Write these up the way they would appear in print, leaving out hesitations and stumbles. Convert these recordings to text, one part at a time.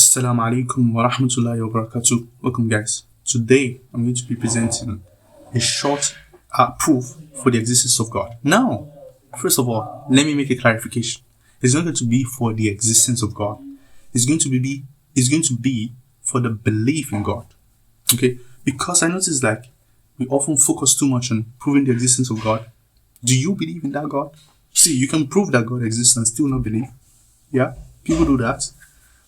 Assalamu alaikum wa rahmatullahi wa barakatuh. Welcome, guys. Today, I'm going to be presenting a short proof for the existence of God. Now, first of all, let me make a clarification. It's not going to be for the existence of God. It's going to be for the belief in God. Okay? Because I notice we often focus too much on proving the existence of God. Do you believe in that God? See, you can prove that God exists and still not believe. Yeah, people do that.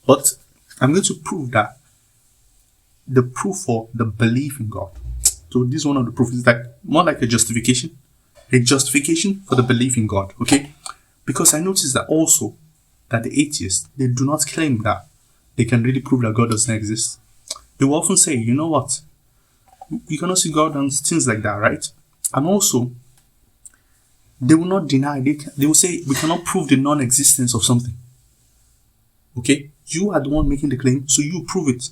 But I'm going to prove that the proof for the belief in God. So this one of the proofs is more like a justification for the belief in God. Okay, because I noticed that also that the atheists, they do not claim that they can really prove that God doesn't exist. They will often say, you know what, you cannot see God and things like that, right? And also, they will not deny. They will say we cannot prove the non-existence of something. Okay, you are the one making the claim, so you prove it.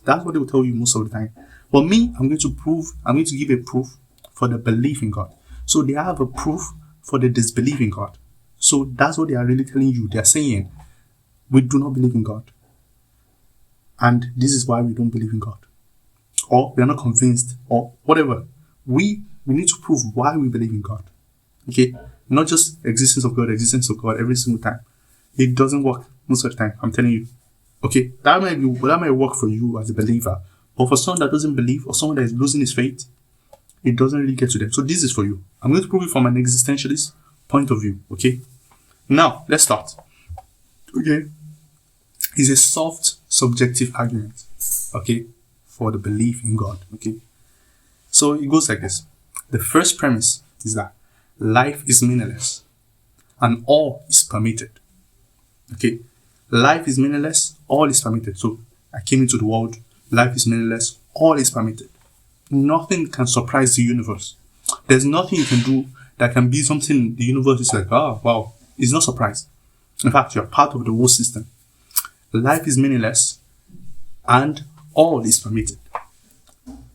That's what they will tell you most of the time. But me, I'm going to give a proof for the belief in God. So they have a proof for the disbelief in God. So that's what they are really telling you. They are saying, we do not believe in God. And this is why we don't believe in God. Or we are not convinced, or whatever. We need to prove why we believe in God. Okay? Not just existence of God every single time. It doesn't work most of the time, I'm telling you. Okay, that might work for you as a believer, but for someone that doesn't believe or someone that is losing his faith, it doesn't really get to them. So this is for you. I'm going to prove it from an existentialist point of view. Okay, now let's start. Okay, it's a soft subjective argument. Okay, for the belief in God. Okay, so it goes like this. The first premise is that life is meaningless and all is permitted. Okay, life is meaningless, all is permitted. So I came into the world, life is meaningless, all is permitted. Nothing can surprise the universe. There's nothing you can do that can be something the universe is like, oh wow, it's not surprised. In fact, you're part of the whole system. Life is meaninless and all is permitted.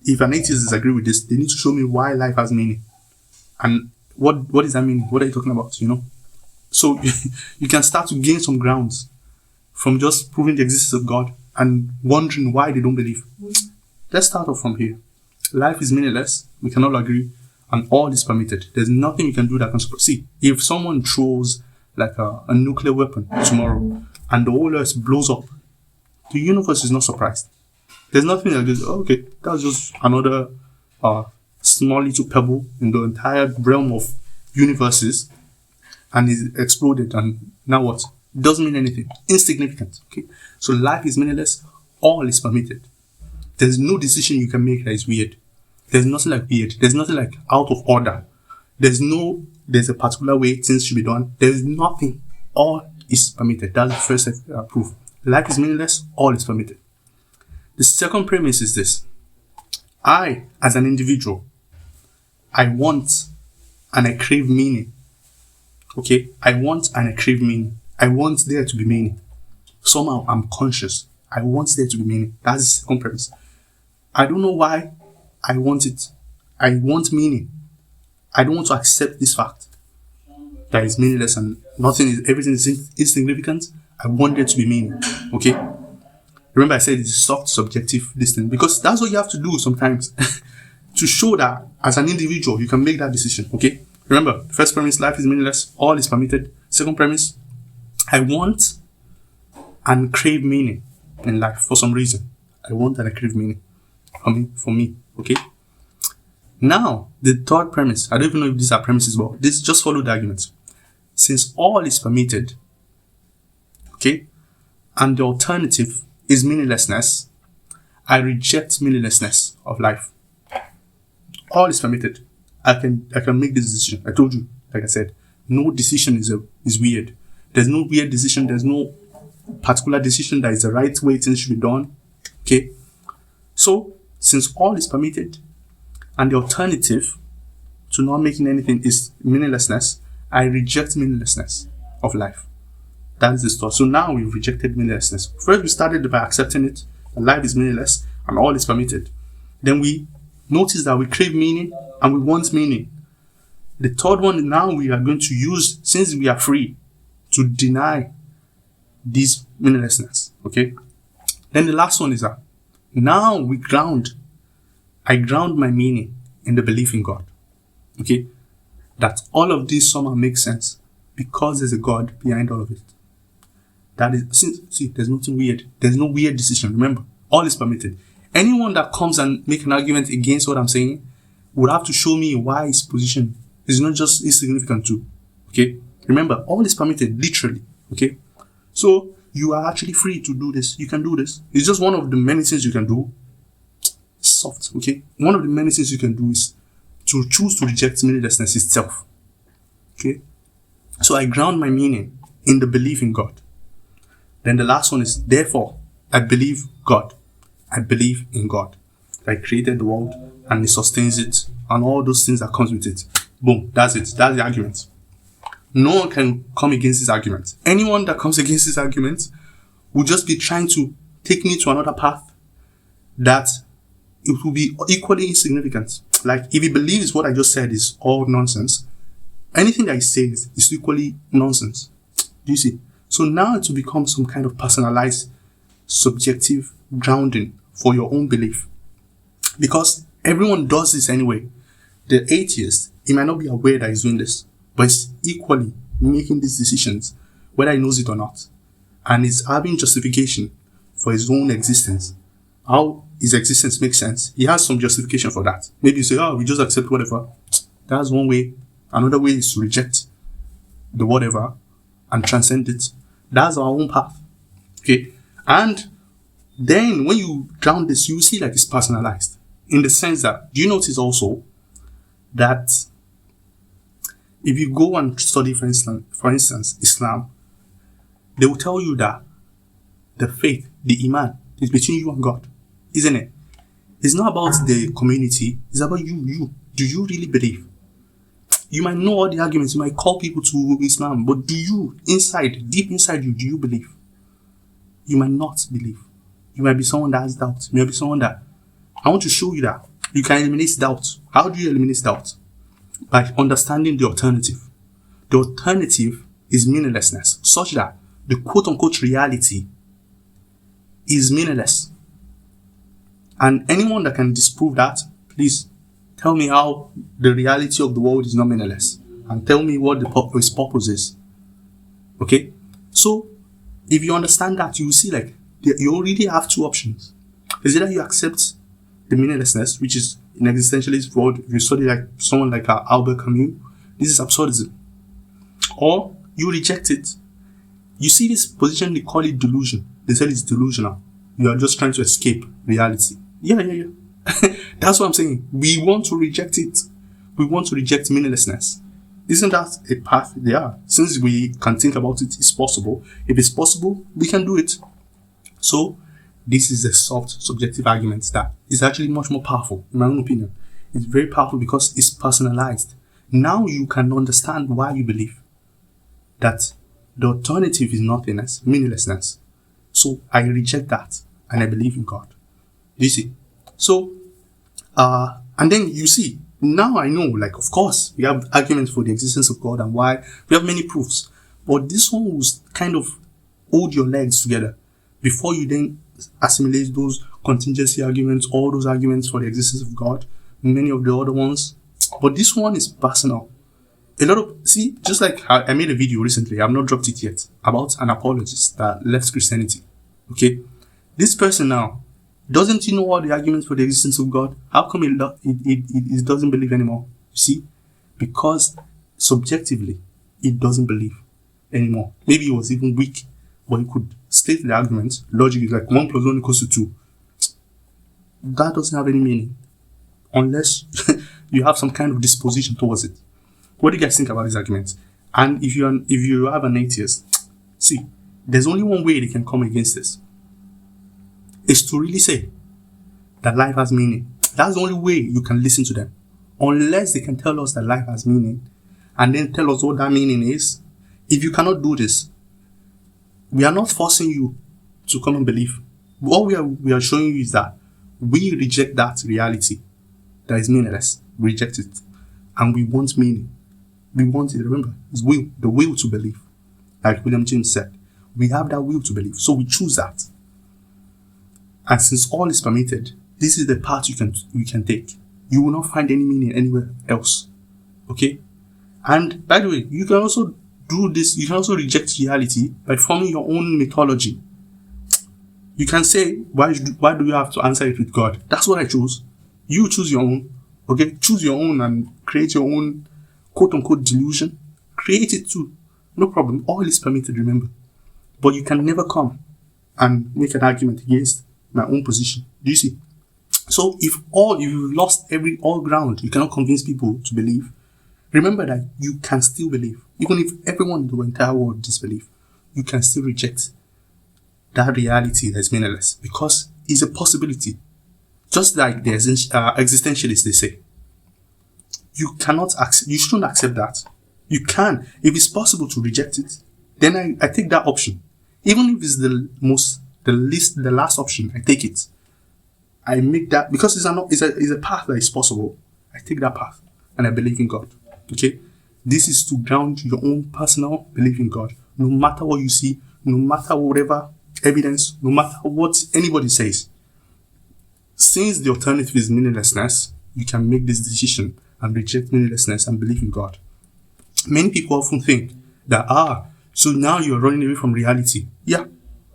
If an atheist disagree with this, they need to show me why life has meaning. And what does that mean? What are you talking about, So you can start to gain some grounds from just proving the existence of God and wondering why they don't believe. Let's start off from here. Life is meaningless, we can all agree, and all is permitted. There's nothing you can do that can support. See, if someone throws a nuclear weapon tomorrow and the whole earth blows up, the universe is not surprised. There's nothing that goes, okay, that's just another small little pebble in the entire realm of universes, and is exploded, and now what? It doesn't mean anything. Insignificant. Okay. So life is meaninless, all is permitted. There's no decision you can make that is weird. There's nothing like weird. There's nothing like out of order. There's a particular way things should be done. There's nothing. All is permitted. That's the first proof. Life is meaninless, all is permitted. The second premise is this. I, as an individual, I want and I crave meaning. Okay, I want and I crave meaning. I want there to be meaning. Somehow I'm conscious. I want there to be meaning. That's the second premise. I don't know why I want it. I want meaning. I don't want to accept this fact that is meaningless and everything is insignificant. I want there to be meaning. Okay? Remember I said it's a soft subjective listening, because that's what you have to do sometimes to show that as an individual you can make that decision. Okay? Remember, first premise, life is meaninless, all is permitted. Second premise, I want and crave meaning in life for some reason. I want and I crave meaning for me. Okay? Now, the third premise, I don't even know if these are premises, but this just follow the argument. Since all is permitted, okay, and the alternative is meaninglessness, I reject meaninglessness of life. All is permitted. I can make this decision. I told you, like I said, no decision is weird. There's no weird decision. There's no particular decision that is the right way things should be done. Okay? So, since all is permitted and the alternative to not making anything is meaninglessness, I reject meaninglessness of life. That is the thought. So now we've rejected meaninglessness. First we started by accepting it, that life is meaningless and all is permitted. Then we notice that we crave meaning and we want meaning. The third one, now we are going to use, since we are free, to deny this meaninglessness. Okay? Then the last one is that now I ground my meaning in the belief in God. Okay? That all of this somehow makes sense because there's a God behind all of it. That is, see, there's nothing weird. There's no weird decision. Remember, all is permitted. Anyone that comes and make an argument against what I'm saying would have to show me why his position is not just insignificant too. Okay? Remember, all is permitted, literally. Okay? So, you are actually free to do this. You can do this. It's just one of the many things you can do. Soft, okay? One of the many things you can do is to choose to reject meaninglessness itself. Okay? So, I ground my meaning in the belief in God. Then the last one is, therefore, I believe God. I believe in God. I created the world and He sustains it and all those things that comes with it. Boom, that's it. That's the argument. No one can come against this argument. Anyone that comes against this argument will just be trying to take me to another path that it will be equally insignificant. Like, if he believes what I just said is all nonsense, anything that he says is equally nonsense. Do you see? So now it will become some kind of personalized, subjective grounding for your own belief. Because everyone does this anyway. The atheist, he might not be aware that he's doing this, but he's equally making these decisions, whether he knows it or not. And he's having justification for his own existence. How his existence makes sense. He has some justification for that. Maybe you say, oh, we just accept whatever. That's one way. Another way is to reject the whatever and transcend it. That's our own path. Okay? And then when you ground this, you see like it's personalized. In the sense that, do you notice also that if you go and study, for instance, Islam, they will tell you that the faith, the Iman, is between you and God. Isn't it? It's not about the community. It's about you. Do you really believe? You might know all the arguments. You might call people to Islam. But do you, deep inside you, do you believe? You might not believe. You might be someone that has doubt. You might be someone that... I want to show you that you can eliminate doubt. How do you eliminate doubt? By understanding the alternative. The alternative is meaninglessness, such that the quote-unquote reality is meaningless. And anyone that can disprove that, please tell me how the reality of the world is not meaningless. And tell me what its purpose is. Okay? So, if you understand that, you will see like, you already have two options. Is either you accept the meaninglessness, which is in existentialist world, if you study like someone like Albert Camus, this is absurdism. Or you reject it. You see this position, they call it delusion. They say it's delusional. You are just trying to escape reality. Yeah. That's what I'm saying. We want to reject it. We want to reject meaninglessness. Isn't that a path? Yeah. Since we can think about it, it's possible. If it's possible, we can do it. So, this is a soft, subjective argument that is actually much more powerful, in my own opinion. It's very powerful because it's personalized. Now you can understand why you believe that the alternative is nothingness, meaninglessness. So I reject that and I believe in God. You see? So, and then you see, now I know, like, of course, we have arguments for the existence of God and why. We have many proofs. But this one will kind of hold your legs together before you then assimilate those contingency arguments, all those arguments for the existence of God, many of the other ones. But this one is personal. Just like I made a video recently, I've not dropped it yet, about an apologist that left Christianity. Okay? This person now, doesn't he know all the arguments for the existence of God? How come it doesn't believe anymore? You see? Because subjectively, it doesn't believe anymore. Maybe he was even weak, but he could state the argument. Logic is like 1 + 1 = 2. That doesn't have any meaning unless you have some kind of disposition towards it. What do you guys think about this argument? And if you have an atheist, see, there's only one way they can come against this. Is to really say that life has meaning. That's the only way you can listen to them. Unless they can tell us that life has meaning and then tell us what that meaning is. If you cannot do this, we are not forcing you to come and believe. What we are showing you is that we reject that reality that is meaningless. We reject it. And we want meaning. We want it, remember, it's the will to believe. Like William James said, we have that will to believe. So we choose that. And since all is permitted, this is the path you can take. You will not find any meaning anywhere else. Okay? And by the way, you can also do this, you can also reject reality by forming your own mythology. You can say, why do you have to answer it with God? That's what I chose. You choose your own. Okay? Choose your own and create your own quote-unquote delusion. Create it too. No problem. All is permitted, remember. But you can never come and make an argument against my own position. Do you see? So if you've lost all ground, you cannot convince people to believe, remember that you can still believe. Even if everyone in the entire world disbelieves, you can still reject that reality that is meaningless, because it's a possibility. Just like the existentialists, they say. You shouldn't accept that. You can. If it's possible to reject it, then I take that option. Even if it's the last option, I take it. I make that, because it's a path that is possible. I take that path and I believe in God. Okay? This is to ground your own personal belief in God. No matter what you see, no matter whatever evidence, no matter what anybody says. Since the alternative is meaninglessness, you can make this decision and reject meaninglessness and believe in God. Many people often think that, so now you're running away from reality. Yeah.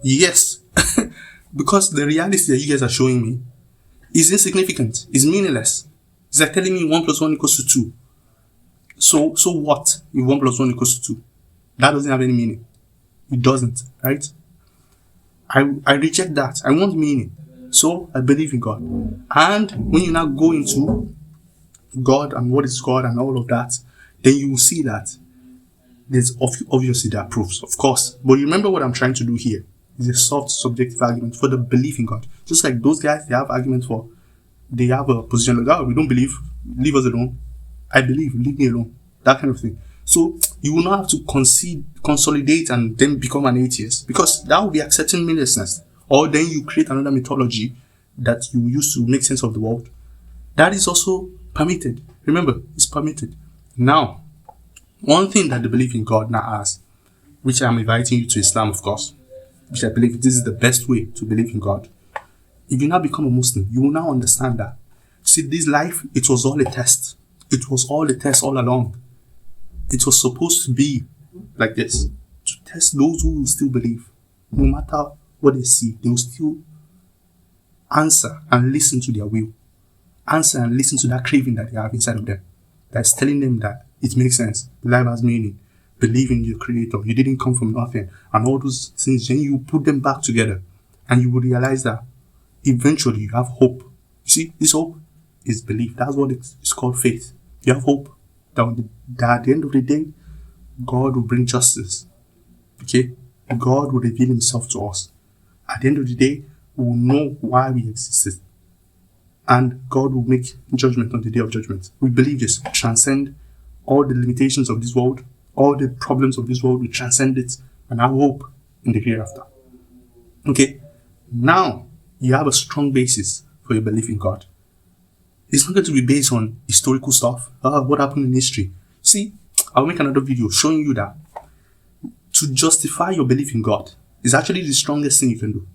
Yes. Because the reality that you guys are showing me is insignificant. It's meaningless. It's like telling me 1 + 1 = 2. So what if 1 + 1 = 2? That doesn't have any meaning. It doesn't, right? I reject that. I want meaning. So I believe in God. And when you now go into God and what is God and all of that, then you will see that there's obviously there are proofs, of course. But remember what I'm trying to do here is a soft subjective argument for the belief in God. Just like those guys, they have arguments they have a position like, we don't believe, leave us alone. I believe, leave me alone. That kind of thing. So you will not have to consolidate and then become an atheist, because that will be accepting meaninglessness. Or then you create another mythology that you use to make sense of the world. That is also permitted. Remember, it's permitted. Now, one thing that the belief in God now has, which I'm inviting you to Islam, of course, which I believe this is the best way to believe in God. If you now become a Muslim, you will now understand that. See, this life, it was all a test. It was all a test all along. It was supposed to be like this, to test those who will still believe. No matter what they see, they will still answer and listen to their will. Answer and listen to that craving that they have inside of them. That's telling them that it makes sense. Life has meaning. Believe in your creator. You didn't come from nothing. And all those things, then you put them back together. And you will realize that eventually you have hope. You see, this hope is belief. That's what it's called, faith. You have hope that at the end of the day, God will bring justice. Okay? God will reveal himself to us. At the end of the day, we will know why we existed. And God will make judgment on the day of judgment. We believe this. We transcend all the limitations of this world, all the problems of this world. We transcend it and have hope in the hereafter. Okay? Now, you have a strong basis for your belief in God. It's not going to be based on historical stuff. What happened in history? See, I'll make another video showing you that to justify your belief in God is actually the strongest thing you can do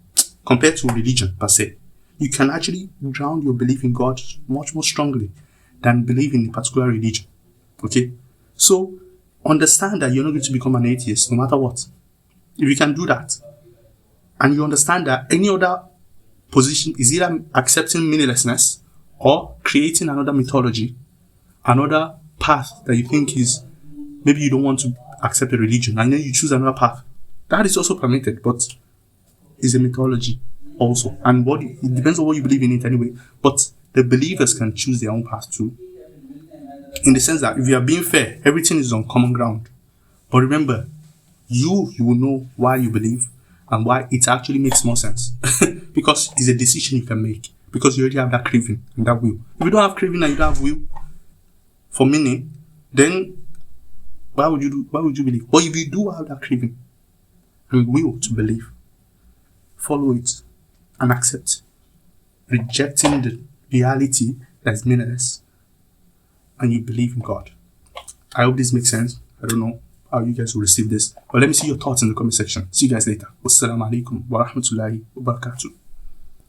compared to religion per se. You can actually ground your belief in God much more strongly than believe in a particular religion. Okay? So, understand that you're not going to become an atheist no matter what. If you can do that, and you understand that any other position is either accepting meaninglessness or creating another mythology, another path that you think is, maybe you don't want to accept a religion, and then you choose another path. That is also permitted, but it's a mythology also. And it depends on what you believe in it anyway. But the believers can choose their own path too. In the sense that if you are being fair, everything is on common ground. But remember, you will know why you believe and why it actually makes more sense. Because it's a decision you can make. Because you already have that craving and that will. If you don't have craving and you don't have will for meaning, then why would you believe? But if you do have that craving and will to believe, follow it and accept, rejecting the reality that is meaningless, and you believe in God. I hope this makes sense. I don't know how you guys will receive this, but let me see your thoughts in the comment section. See you guys later. Wassalamu alaikum wa rahmatullahi wa barakatuh.